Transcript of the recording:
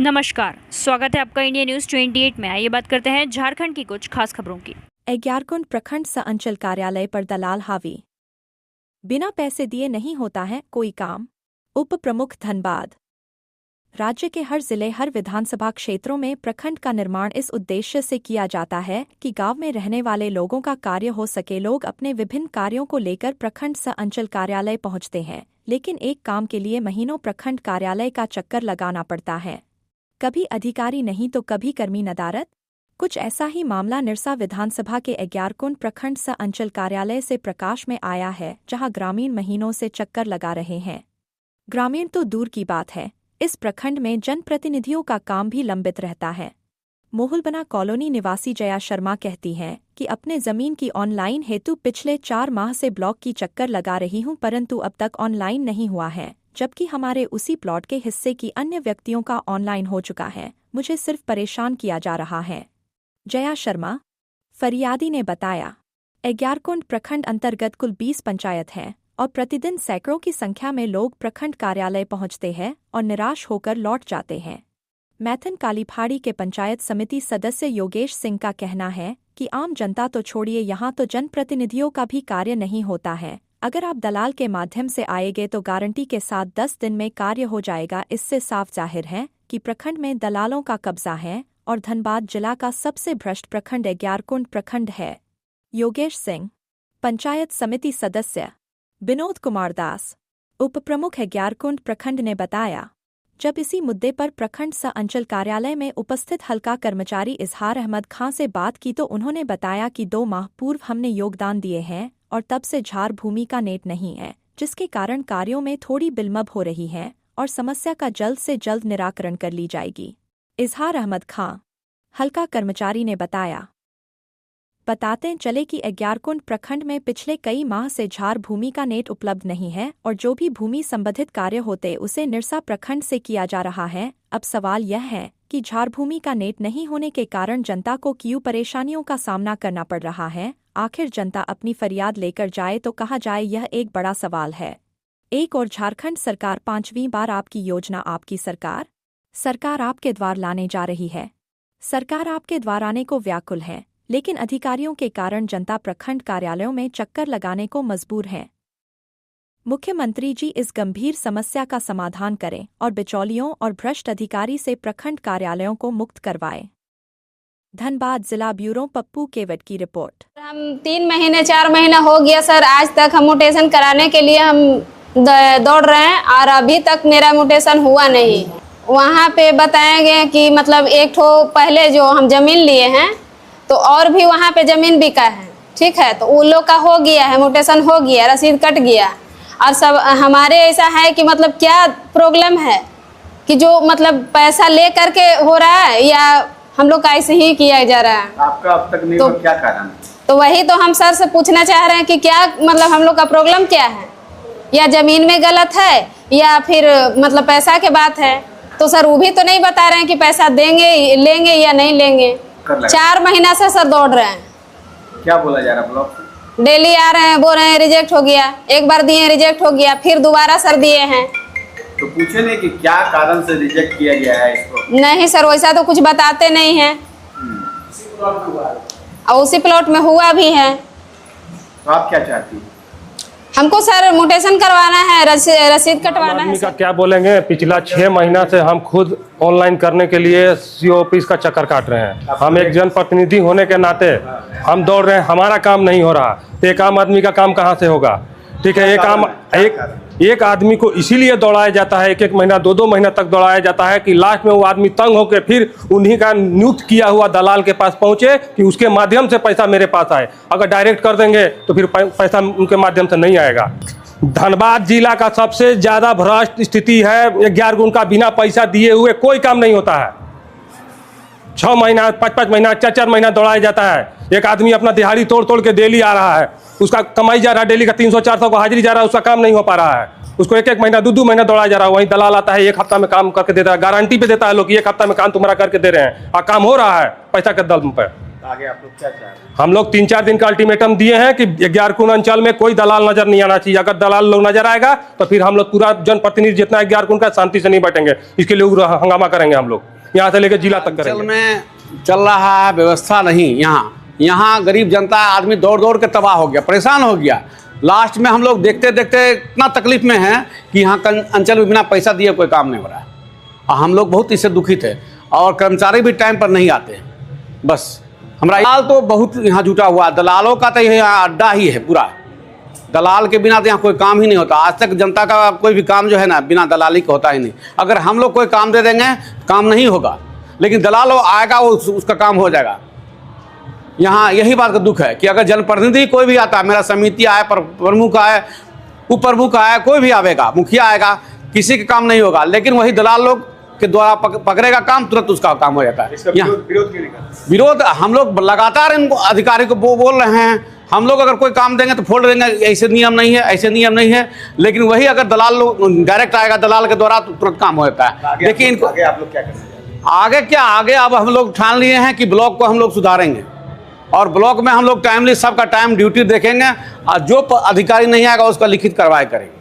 नमस्कार, स्वागत है आपका इंडिया न्यूज 28 में। आइए बात करते हैं झारखंड की कुछ खास खबरों की। अग्यारकुंड प्रखंड अंचल कार्यालय पर दलाल हावी। बिना पैसे दिए नहीं होता है कोई काम। उप प्रमुख धनबाद। राज्य के हर जिले हर विधानसभा क्षेत्रों में प्रखंड का निर्माण इस उद्देश्य से किया जाता है कि गांव में रहने वाले लोगों का कार्य हो सके। लोग अपने विभिन्न कार्यों को लेकर प्रखंड अंचल कार्यालय पहुंचते हैं, लेकिन एक काम के लिए महीनों प्रखंड कार्यालय का चक्कर लगाना पड़ता है। कभी अधिकारी नहीं तो कभी कर्मी नदारत। कुछ ऐसा ही मामला निरसा विधानसभा के अग्यारकुंड प्रखंड अंचल कार्यालय से प्रकाश में आया है, जहां ग्रामीण महीनों से चक्कर लगा रहे हैं। ग्रामीण तो दूर की बात है, इस प्रखंड में जनप्रतिनिधियों का काम भी लंबित रहता है। मोहुलबना कॉलोनी निवासी जया शर्मा कहती हैं कि अपने जमीन की ऑनलाइन हेतु पिछले 4 माह से ब्लॉक की चक्कर लगा रही हूं, परंतु अब तक ऑनलाइन नहीं हुआ है, जबकि हमारे उसी प्लॉट के हिस्से की अन्य व्यक्तियों का ऑनलाइन हो चुका है। मुझे सिर्फ परेशान किया जा रहा है। जया शर्मा फरियादी ने बताया, अग्यारकुंड प्रखंड अंतर्गत कुल 20 पंचायत हैं और प्रतिदिन सैकड़ों की संख्या में लोग प्रखंड कार्यालय पहुंचते हैं और निराश होकर लौट जाते हैं। मैथन कालीफाड़ी के पंचायत समिति सदस्य योगेश सिंह का कहना है कि आम जनता तो छोड़िए, यहाँ तो जनप्रतिनिधियों का भी कार्य नहीं होता है। अगर आप दलाल के माध्यम से आएंगे तो गारंटी के साथ 10 दिन में कार्य हो जाएगा। इससे साफ जाहिर है कि प्रखंड में दलालों का कब्जा है और धनबाद जिला का सबसे भ्रष्ट प्रखंड अग्यारकुंड प्रखंड है। योगेश सिंह, पंचायत समिति सदस्य विनोद कुमार दास, उप प्रमुख अग्यारकुंड प्रखंड ने बताया, जब इसी मुद्दे पर प्रखंड अंचल कार्यालय में उपस्थित हल्का कर्मचारी इजहार अहमद खां से बात की तो उन्होंने बताया कि 2 माह पूर्व हमने योगदान दिए हैं और तब से झार भूमि का नेट नहीं है, जिसके कारण कार्यों में थोड़ी बिलम्ब हो रही है और समस्या का जल्द से जल्द निराकरण कर ली जाएगी। इजहार अहमद खां, हल्का कर्मचारी ने बताते चले कि अग्यारकुंड प्रखंड में पिछले कई माह से झार भूमि का नेट उपलब्ध नहीं है और जो भी भूमि संबंधित कार्य होते उसे निरसा प्रखंड से किया जा रहा है। अब सवाल यह है कि झार भूमि का नेट नहीं होने के कारण जनता को क्यों परेशानियों का सामना करना पड़ रहा है। आखिर जनता अपनी फरियाद लेकर जाए तो कहाँ जाए, यह एक बड़ा सवाल है। एक और झारखंड सरकार 5वीं बार आपकी योजना आपकी सरकार आपके द्वार लाने जा रही है। सरकार आपके द्वार आने को व्याकुल है, लेकिन अधिकारियों के कारण जनता प्रखंड कार्यालयों में चक्कर लगाने को मजबूर है। मुख्यमंत्री जी इस गंभीर समस्या का समाधान करें और बिचौलियों और भ्रष्ट अधिकारी से प्रखंड कार्यालयों को मुक्त करवाएं। धनबाद जिला ब्यूरो पप्पू केवट की रिपोर्ट। हम 3 महीने 4 महीना हो गया सर, आज तक हम म्यूटेशन कराने के लिए हम दौड़ रहे हैं और अभी तक मेरा म्यूटेशन हुआ नहीं। वहाँ पे बताएंगे कि मतलब एक ठो पहले जो हम जमीन लिए हैं तो और भी वहाँ पे जमीन बिका है, ठीक है, तो उन लोग का हो गया है, म्यूटेशन हो गया, रसीद कट गया। और सब हमारे ऐसा है कि मतलब क्या प्रॉब्लम है कि जो मतलब पैसा ले करके हो रहा है या हम लोग का ऐसे ही किया जा रहा है। आपका अब तक नहीं, तो क्या कारण? तो वही तो हम सर से पूछना चाह रहे हैं कि क्या मतलब हम लोग का प्रॉब्लम क्या है, या जमीन में गलत है या फिर मतलब पैसा के बात है। तो सर वो भी तो नहीं बता रहे हैं कि पैसा देंगे, लेंगे या नहीं लेंगे। 4 महीना से सर दौड़ रहे हैं। क्या बोला जा रहा है ब्लॉक से? डेली आ रहे हैं, बोल रहे हैं रिजेक्ट हो गया, एक बार दिए रिजेक्ट हो गया, फिर दोबारा सर दिए हैं। तो पूछे नहीं कि क्या कारण से रिजेक्ट किया गया है इसको? नहीं सर, वैसा तो कुछ बताते नहीं है और उसी प्लॉट में हुआ भी है। तो आप क्या चाहती हैं? हमको सर म्यूटेशन करवाना है, रसीद कटवाना है। का क्या बोलेंगे, पिछला 6 महीना से हम खुद ऑनलाइन करने के लिए सीओ ऑफिस का चक्कर काट रहे हैं। हम एक जनप्रतिनिधि होने के नाते हम दौड़ रहे हैं, हमारा काम नहीं हो रहा। एक आम आदमी का काम कहाँ से होगा? ठीक है, एक आदमी को इसीलिए दौड़ाया जाता है, 1-1 महीना 2-2 महीना तक दौड़ाया जाता है कि लास्ट में वो आदमी तंग होकर फिर उन्हीं का नियुक्त किया हुआ दलाल के पास पहुंचे कि उसके माध्यम से पैसा मेरे पास आए। अगर डायरेक्ट कर देंगे तो फिर पैसा उनके माध्यम से नहीं आएगा। धनबाद जिला का सबसे ज़्यादा भ्रष्ट स्थिति है। 11 गुण का बिना पैसा दिए हुए कोई काम नहीं होता है। 6 महीना 5-5 महीना 4-4 महीना दौड़ाया जाता है। एक आदमी अपना दिहाड़ी तोड़ के डेली आ रहा है, उसका कमाई जा रहा है, डेली का 300-400 का हाजिरी जा रहा है, उसका काम नहीं हो पा रहा है। उसको 1-1 महीना 2-2 महीना दौड़ाया जा रहा है। वहीं दलाल आता है, 1 हफ्ता में काम करके देता है, गारंटी पे देता है लोग, 1 हफ्ता में काम तुम्हारा करके दे रहे हैं और काम हो रहा है पैसा के दम पे। आगे आप लोग क्या चाह रहे हैं? हम लोग 3-4 दिन का अल्टीमेटम दिए हैं कि अग्यारकुंड अंचल में कोई दलाल नजर नहीं आना चाहिए। अगर दलाल लोग नजर आएगा तो फिर हम लोग पूरा जनप्रतिनिधि जितना अग्यारकुंड का शांति से नहीं बैठेंगे, इसके लिए हंगामा करेंगे हम लोग। यहाँ से लेकर जिला तक अंचल करेंगे। में चल रहा है व्यवस्था नहीं, यहाँ गरीब जनता आदमी दौड़ दौड़ के तबाह हो गया, परेशान हो गया। लास्ट में हम लोग देखते देखते इतना तकलीफ में हैं कि यहाँ अंचल में बिना पैसा दिए कोई काम नहीं हो रहा है, और हम लोग बहुत इससे दुखित है। और कर्मचारी भी टाइम पर नहीं आते। बस हमारा दलाल तो बहुत यहाँ जुटा हुआ, दलालों का तो यहाँ अड्डा ही है पूरा। दलाल के बिना तो यहाँ कोई काम ही नहीं होता। आज तक जनता का कोई भी काम जो है ना बिना दलाली का होता ही नहीं। अगर हम लोग कोई काम दे देंगे काम नहीं होगा, लेकिन दलाल आएगा वो उसका काम हो जाएगा। यहाँ यही बात का दुख है कि अगर जनप्रतिनिधि कोई भी आता, मेरा समिति आए, प्रमुख आए, उप प्रमुख आए, कोई भी आवेगा, मुखिया आएगा, किसी का काम नहीं होगा। लेकिन वही दलाल लोग के द्वारा पकड़ेगा काम, तुरंत उसका काम हो जाता है। यहाँ विरोध हम लोग लगातार इनको अधिकारी को बोल रहे हैं, हम लोग अगर कोई काम देंगे तो फोड़ देंगे, ऐसे नियम नहीं है, ऐसे नियम नहीं है। लेकिन वही अगर दलाल लोग डायरेक्ट आएगा, दलाल के द्वारा तो तुरंत काम हो जाता है। देखिए इनको आगे आप लोग क्या करेंगे? आगे क्या, आगे अब हम लोग ठान लिए हैं कि ब्लॉक को हम लोग सुधारेंगे, और ब्लॉक में हम लोग टाइमली सबका टाइम ड्यूटी देखेंगे, और जो अधिकारी नहीं आएगा उसका लिखित कार्रवाई करेंगे।